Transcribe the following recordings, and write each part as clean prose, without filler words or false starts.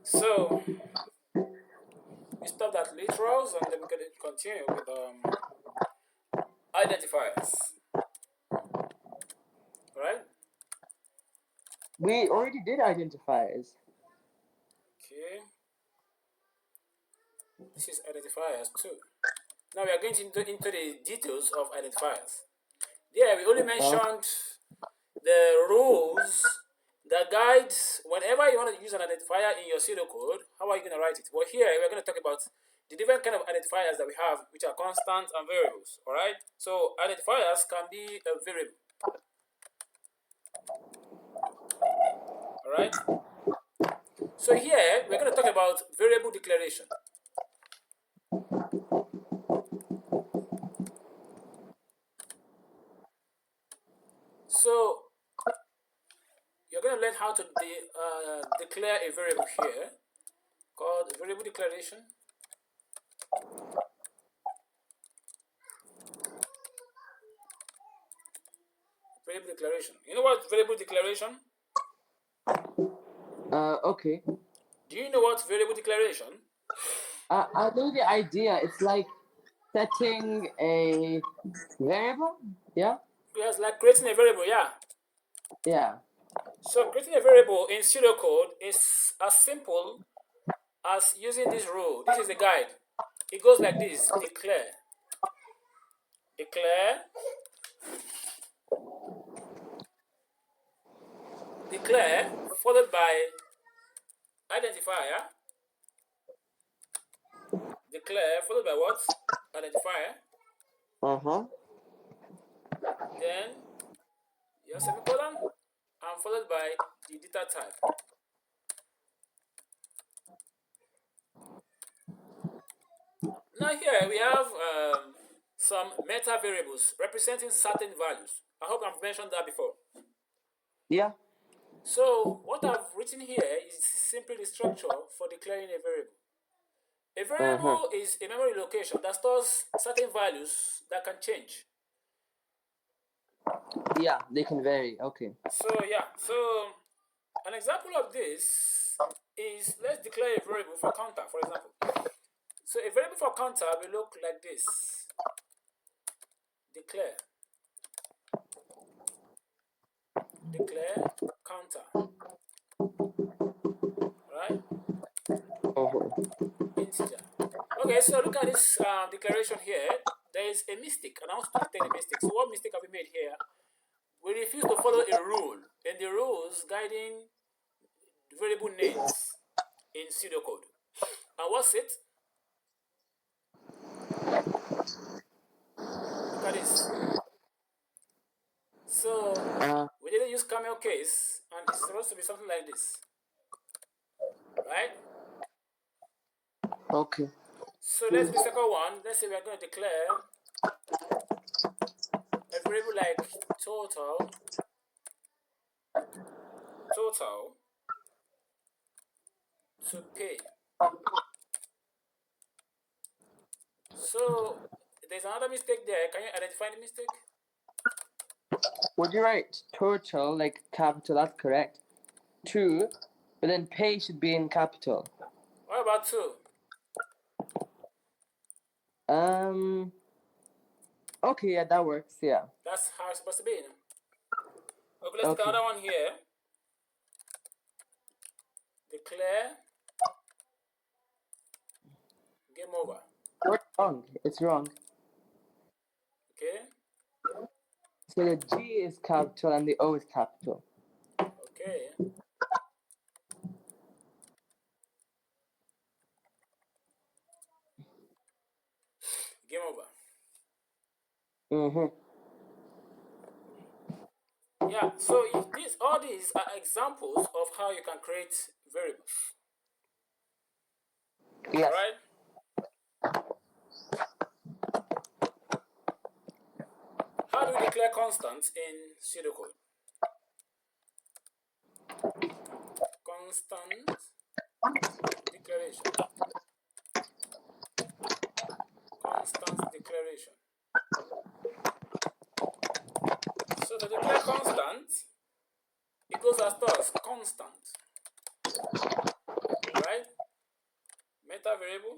So we stopped at literals and then we can continue with identifiers. Right? We already did identifiers. Okay. This is identifiers too. Now we are going into the details of identifiers. Yeah, we only mentioned the rules, the guides. Whenever you want to use an identifier in your pseudocode, how are you going to write it? Well, here we're going to talk about the different kind of identifiers that we have, which are constants and variables. All right. So identifiers can be a variable. All right. So here we're going to talk about variable declaration. So you're going to learn how to declare a variable here called variable declaration. Variable declaration. You know what variable declaration? Okay. Do you know what variable declaration? I know the idea. It's like setting a variable. Yeah. Yes, like creating a variable, yeah. Yeah. So creating a variable in pseudocode is as simple as using this rule. This is the guide. It goes like this: declare, declare, declare, followed by identifier, declare, followed by what? Identifier. Then your semicolon, and followed by the data type. Now here we have some meta variables representing certain values. I hope I've mentioned that before. Yeah. So what I've written here is simply the structure for declaring a variable. A variable is a memory location that stores certain values that can change. Yeah, they can vary. Okay. So yeah, so an example of this is, let's declare a variable for counter, for example. So a variable for counter will look like this. Declare. Declare counter. Right? Integer. Okay, so look at this declaration here. There is a mistake, and I want to detect the mistake. So what mistake have we made here? We refuse to follow a rule, and the rules guiding variable names in pseudocode. And what's it? Look at this. So we didn't use camel case, and it's supposed to be something like this, right? Okay. So let's be second one. Let's say we're going to declare a variable like total to pay. So there's another mistake there. Can you identify the mistake? Would you write total like capital? That's correct. 2, but then pay should be in capital. What about 2? Okay, yeah, that works. Yeah. That's how it's supposed to be. Okay, let's take another one here. Declare game over. It's wrong. It's wrong. Okay. So the G is capital and the O is capital. Okay. Game over. Yeah, so all these are examples of how you can create variables. Yes. All right? How do we declare constants in pseudocode? Constant declaration. Constant declaration. So to declare constant, it goes as thus: constant. Right? data variable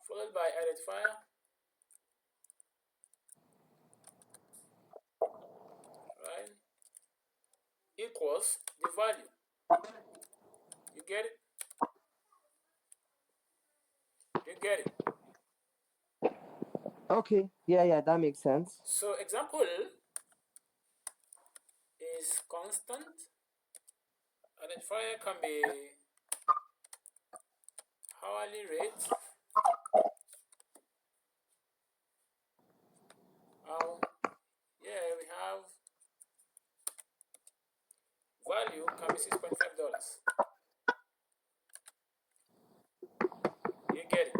followed by identifier, right, equals the value. You get it? You get it? Okay. Yeah, that makes sense. So example is constant. Identifier can be hourly rate. Yeah, we have value can be $6.5. You get it?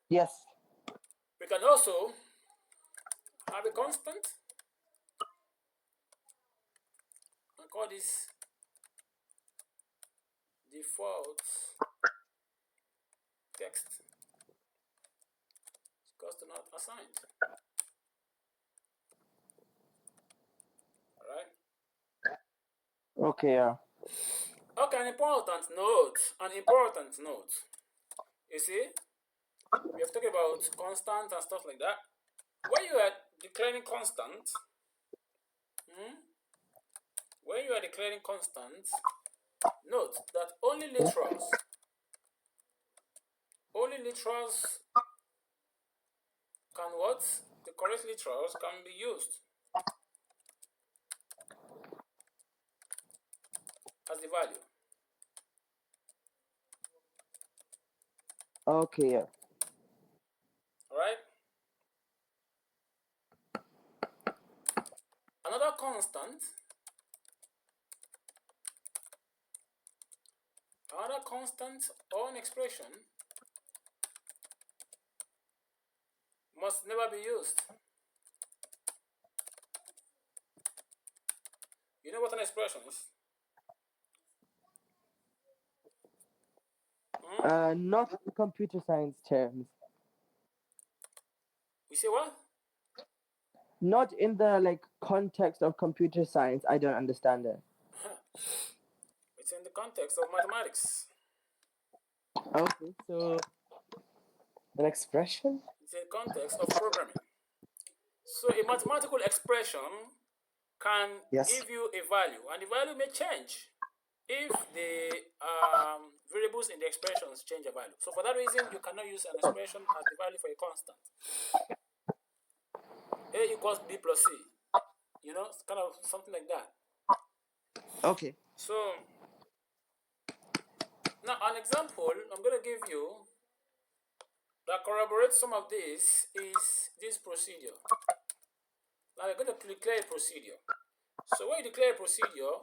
Yes. We can also have a constant and call this default text equals to not assigned. Alright? Okay. Yeah. Okay, an important note. You see, we have talked about constant and stuff like that. When you are declaring constant, note that only literals can what? The correct literals can be used as the value. Okay. Yeah. Alright? Another constant or an expression must never be used. You know what an expression is? Not in computer science terms. You say what? Not in the context of computer science. I don't understand it. It's in the context of mathematics. Okay, so an expression? It's in the context of programming. So a mathematical expression can Yes. give you a value, and the value may change if the variables in the expressions change a value. So for that reason, you cannot use an expression as the value for a constant. A equals B plus C. You know, it's kind of something like that. Okay. So now an example I'm going to give you that corroborates some of this is this procedure. Now we're going to declare a procedure. So when you declare a procedure,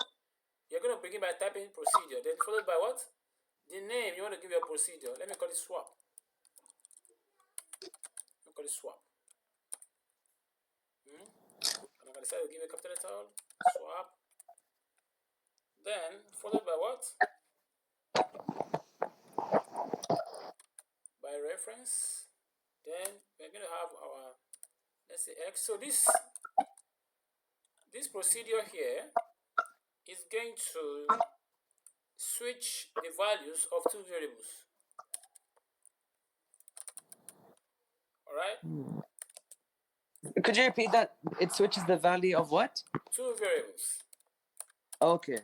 you're going to begin by typing procedure, then followed by what? The name you want to give your procedure. Let me call it swap. Let me call it swap. And I'm going to decide to give a capital letter, swap. Then followed by what? By reference. Then we're going to have our, let's say X. So this procedure here is going to switch the values of two variables. Alright? Could you repeat that? It switches the value of what? Two variables. Okay.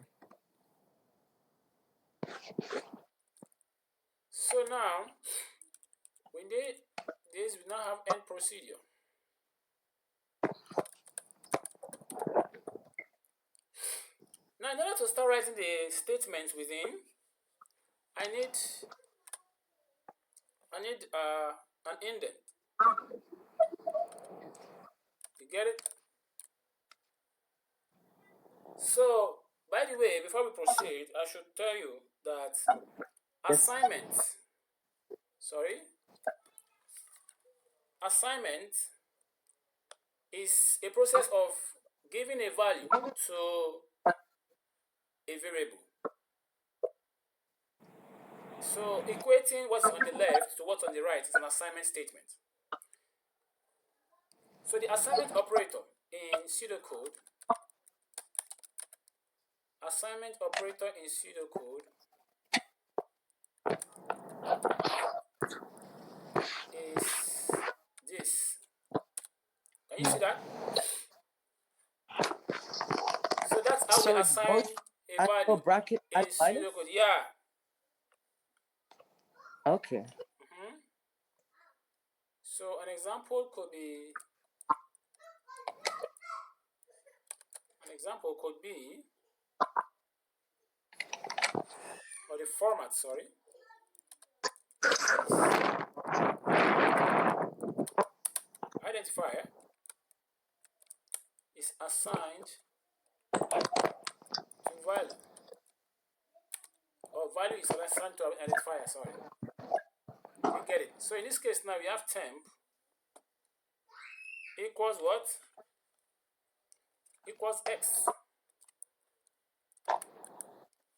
So now, when we now have end procedure. Now, in order to start writing the statements within, I need an indent. You get it? So, by the way, before we proceed, I should tell you that assignment is a process of giving a value to a variable. So, equating what's on the left to what's on the right is an assignment statement. So, the assignment operator in pseudocode is this. Can you see that? So that's how So we it's assign both a angle value bracket in and minus? pseudocode. Yeah. Okay. So an example could be or the format, sorry, is identifier is assigned to value, or value is assigned to an identifier, sorry. You get it? So in this case now we have temp equals what? Equals x.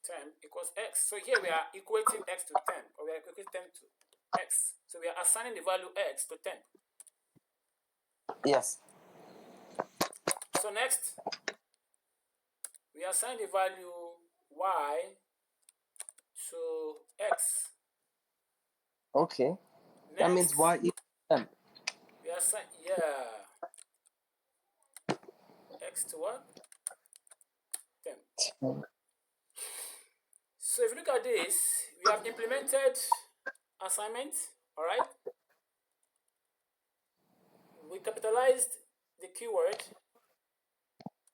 Temp equals x. So here we are equating x to temp, or we are equating temp to x. So we are assigning the value x to temp. Yes. So next, we assign the value y to x. Okay. Next, that means y equals temp. We assign, yeah, x to what? Temp. So if you look at this, we have implemented assignment, all right? We capitalized the keyword.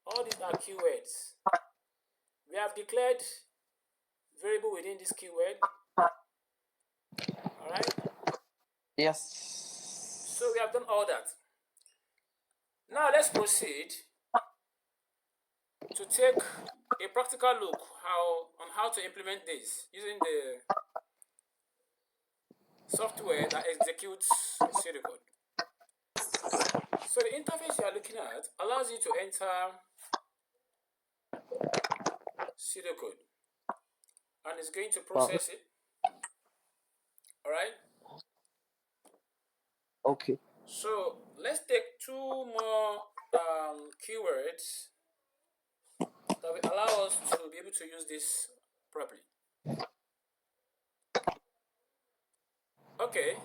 All these are keywords. We have declared variable within this keyword, all right? Yes. So we have done all that. Now let's proceed to take a practical look on how to implement this using the software that executes pseudocode. So the interface you are looking at allows you to enter pseudocode and it's going to process it. All right. Okay. So let's take two more keywords that will allow us to be able to use this properly. Okay.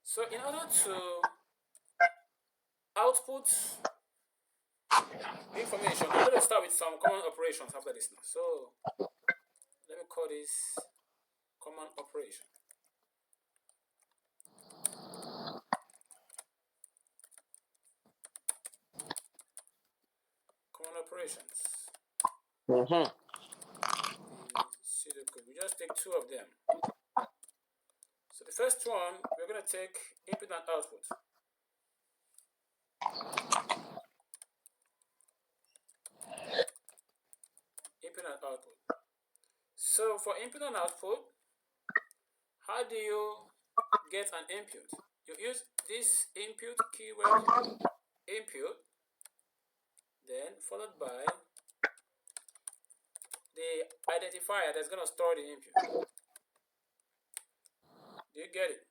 So in order to output information, I'm going to start with some common operations after this now. So let me call this common operation. Common operations. Mm-hmm. Pseudocode. We just take two of them. So the first one, we're going to take input and output. Input and output. So for input and output, how do you get an input? You use this input keyword, input, then followed by the identifier that's going to store the input. Do you get it?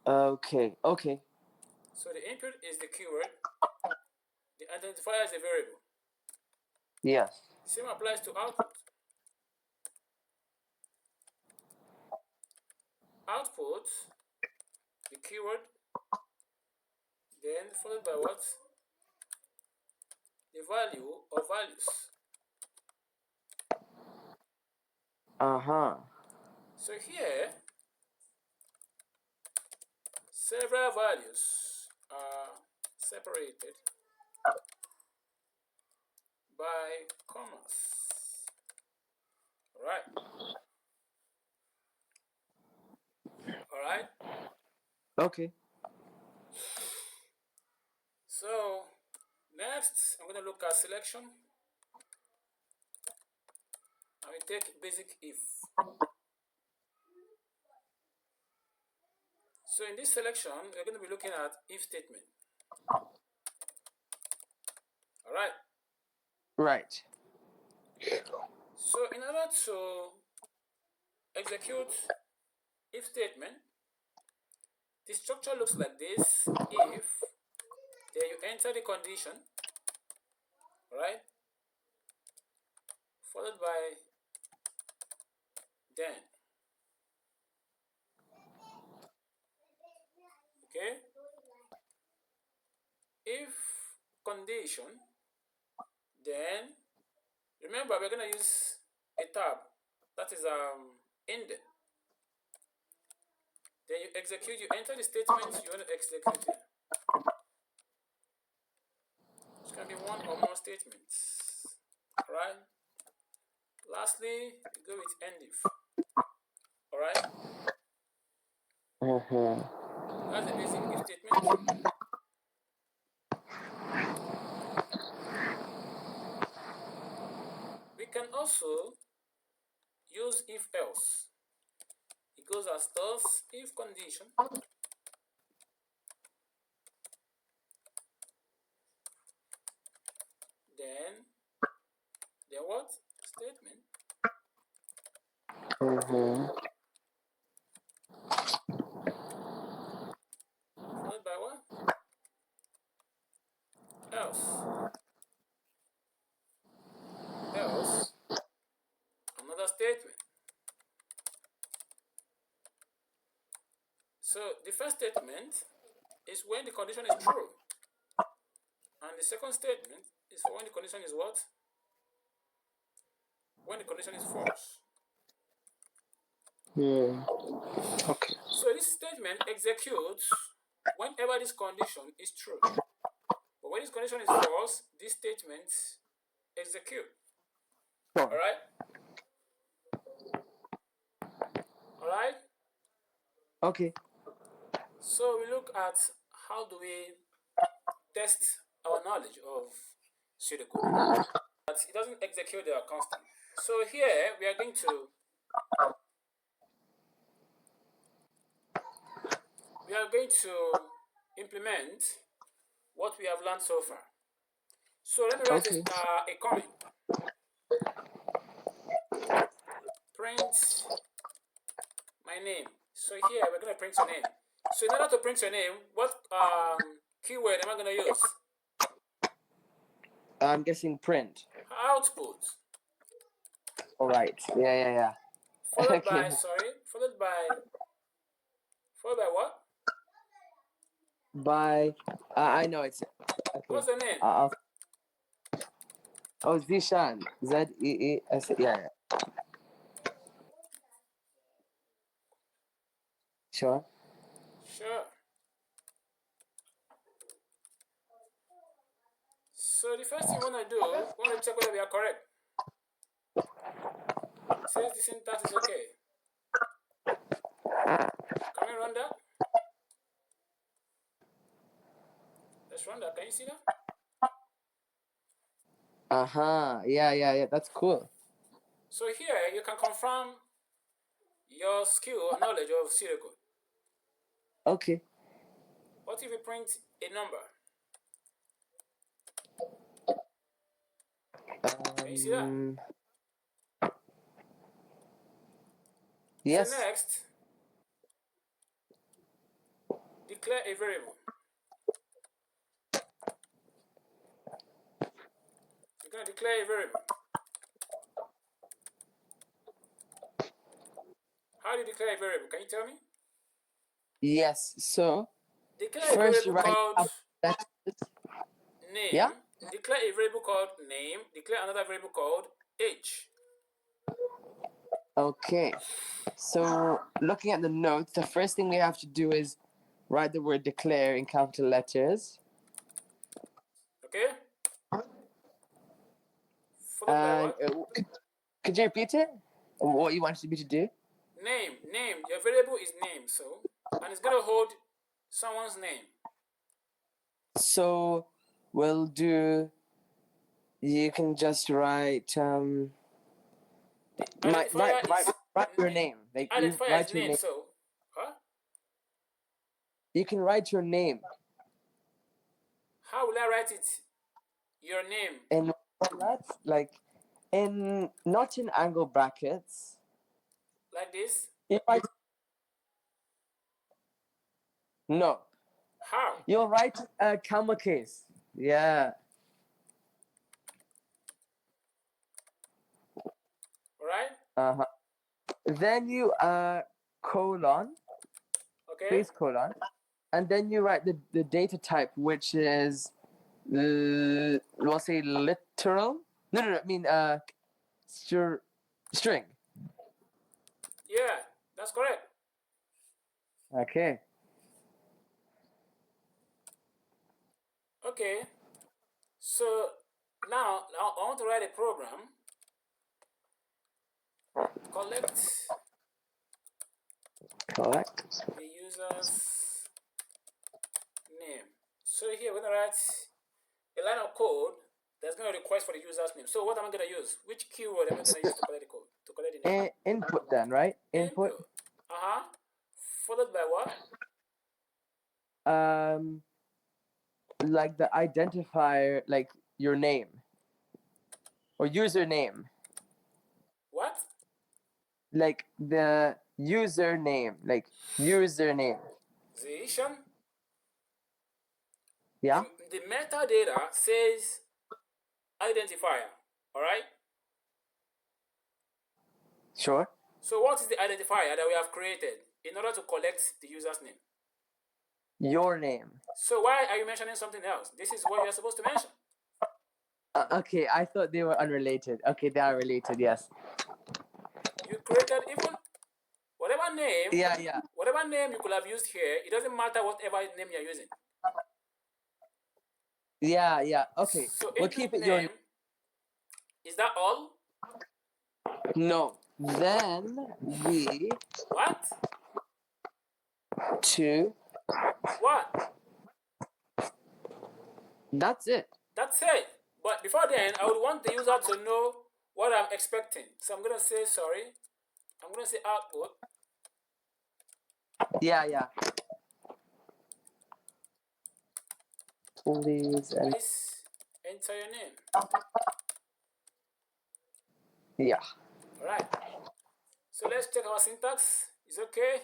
Okay. Okay. So the input is the keyword, the identifier is the variable. Yes. Same applies to output. Output, the keyword, then followed by what? The value or values. Uh-huh. So here, several values are separated by commas. Alright. Alright. Okay. So next I'm going to look at selection. I will take basic if. So in this selection, we're going to be looking at if statement. Alright. Right. So in order to execute if statement, the structure looks like this. If, then you enter the condition, right? Followed by then. Okay? If condition, then remember we're gonna use a tab that is ended. Then you execute, you enter the statement you want to execute here. It's gonna be one or more statements. Alright? Lastly, you go with end if. Alright? That's the basic if statement. We can also use if else. It goes as thus if condition. Then what? Statement. Followed by what? Else. Else. Another statement. So the first statement is when the condition is true. And the second statement is for when the condition is what? When the condition is false. Okay. So this statement executes whenever this condition is true. But when this condition is false, this statement execute. Alright? Alright? Okay. So we look at how do we test our knowledge of pseudocode. But it doesn't execute the constant. So here we are going to implement what we have learned so far. So let me write a comment. Print my name. So here we're going to print your name. So in order to print your name, what keyword am I going to use? I'm guessing print. Output. All right. Yeah. Followed by what? By I know it's okay. What's the name? Zishan. Zees. Yeah. Sure. So the first thing we want to do, we want to check whether we are correct. It says the syntax is okay. Can we run that? Let's run that. Can you see that? Yeah. That's cool. So here you can confirm your skill or knowledge of pseudocode. Okay. What if we print a number? Can you see that? Yes. So next, declare a variable. You're going to declare a variable. How do you declare a variable? Can you tell me? Yes. So declare first a variable called name. Yeah. Declare a variable called name. Declare another variable called age. Okay. So looking at the notes, the first thing we have to do is write the word declare in capital letters. Okay. And could you repeat it? What you wanted me to do? Name. Your variable is name, so and it's gonna hold someone's name. So we'll do. You can just write write your name. Like you write your name. So, huh? You can write your name. How will I write it? Your name. And that's like not in angle brackets. Like this? No. How? You'll write a camel case. Yeah. Alright? then you colon, Okay. space colon, and then you write the data type, which is we'll say literal. No, I mean string. Yeah, that's correct. Okay. Okay. So now I want to write a program. Collect Correct. the user's name. So here we're gonna write a line of code that's gonna request for the user's name. So what am I gonna use? Which keyword am I gonna use to collect the code? To collect the name? Input then, right? Input. Input. Followed by what? Like the identifier, like your name or username, What? like the username, like username. Zation. Yeah. The metadata says identifier. All right. Sure. So what is the identifier that we have created in order to collect the user's name? Your name. So why are you mentioning something else? This is what you're supposed to mention. Okay, I thought they were unrelated. Okay, they are related. Yes. You created even whatever name. Yeah. Whatever name you could have used here, it doesn't matter whatever name you're using. Yeah. Okay, So we'll input keep it name. your. Is that all? No. Then we What? to. What? That's it. That's it. But before then, I would want the user to know what I'm expecting. So I'm gonna say sorry. I'm gonna say output. Yeah. Please and Please enter your name. yeah. Alright. So let's check our syntax. Is okay.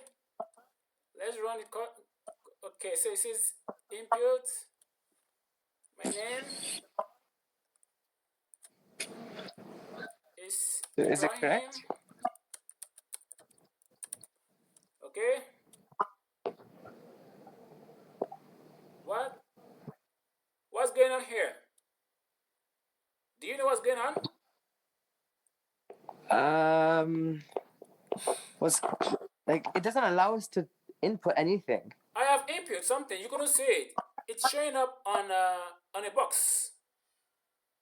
Let's run the code. Okay, so it says input my name is Is it Ibrahim. correct? Okay. What's going on here? Do you know what's going on? Was like it doesn't allow us to input anything. I have input something. You couldn't see it. It's showing up on a box,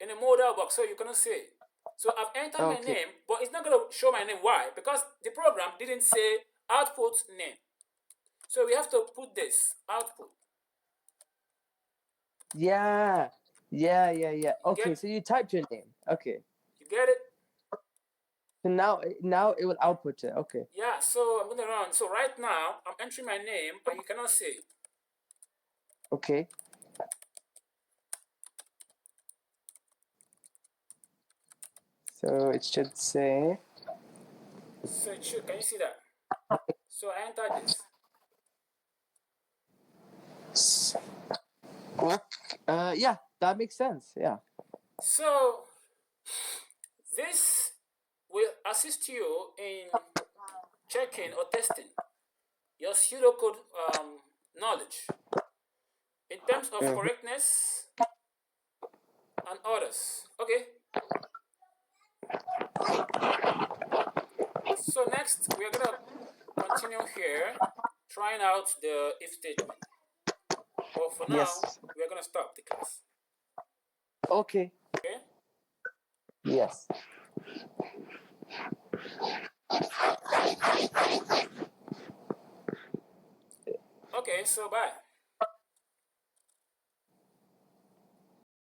in a modal box, so you cannot see it. So I've entered my name, but it's not going to show my name. Why? Because the program didn't say output name. So we have to put this output. Yeah. Okay, so you typed your name. Okay. You get it? So now it will output it. Okay. Yeah, so I'm going to run. So right now, I'm entering my name, and you cannot see it. Okay. So it should say. So it should. Can you see that? So I entered this. Yeah, that makes sense. Yeah. So this will assist you in checking or testing your pseudocode knowledge in terms of correctness and others. Okay. So next we are gonna continue here, trying out the if statement. But for now, we are gonna stop the class. Okay. Okay. Yes. Okay. So bye.